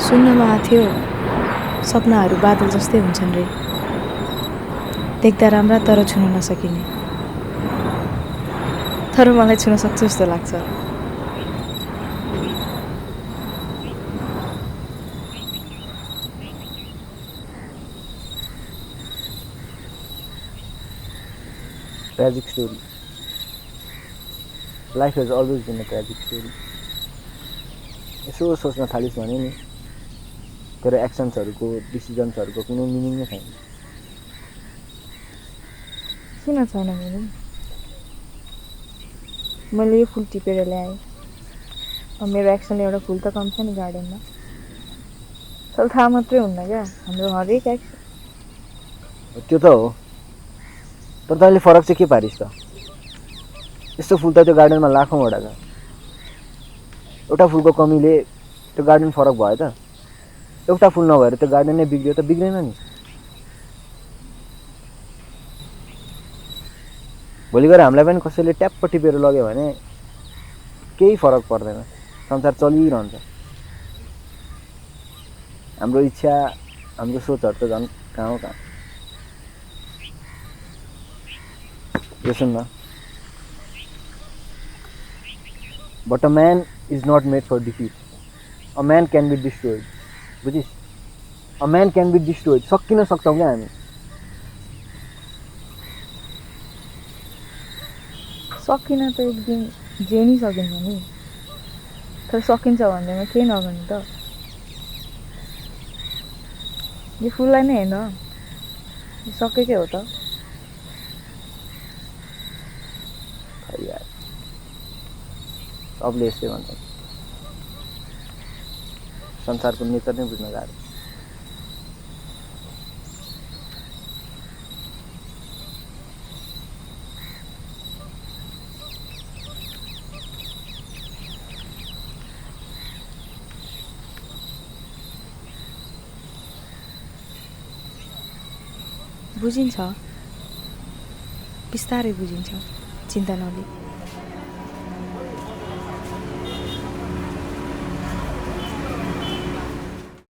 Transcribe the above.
सुन्नमा आथ्यो सपनाहरू बादल जस्तै हुन्छन् रे, देख्दा राम्रा तर छुन नसकिने। तर मलाई छुन सक्छु जस्तो लाग्छ। Tragic story. Life has always been a tragic story. यसो सोच्न थालिस् भने नि तेरो एक्सन्सहरूको डिसिजन्सहरूको कुनै मिनिङ नै छैन। किन छैन मिनिङ? मैले यो फुल टिपेर ल्याएँ, अब मेरो एक्सनले एउटा फुल त कम छ नि गार्डनमा। चल थाहा मात्रै हुन्न क्या हाम्रो हरेक एक्सन। त्यो त हो, तर तैँले फरक चाहिँ के पारिस् त? यस्तो फुल त त्यो गार्डनमा लाखौँवटा छ, एउटा फुलको कमीले त्यो गार्डन फरक भयो त? एउटा फुल नभएर त्यो गार्डन नै बिग्रियो त बिग्रेन नि। भोलि गएर हामीलाई पनि कसैले ट्याप्प टिपेर लग्यो भने केही फरक पर्दैन, संसार चलिरहन्छ। हाम्रो इच्छा हाम्रो सोचहरू त झन् कहाँ हो कहाँ। यो सुन्न, but a man is not made for defeat, a man can be destroyed. बुझिस्? A man can be destroyed. सकिन सक्छौँ क्या हामी। सकिन त एक दिन जे नि सकिन्छ नि, तर सकिन्छ भन्दैमा केही नगर्नु त। यो फुललाई नै हेर्न, यो सकेकै हो त। खै यार, सबले यस्तै भन्छन्। संसारको नेचर नै बुझ्न गाह्रो। बुझिन्छ, बिस्तारै बुझिन्छ, चिन्ता नलिई।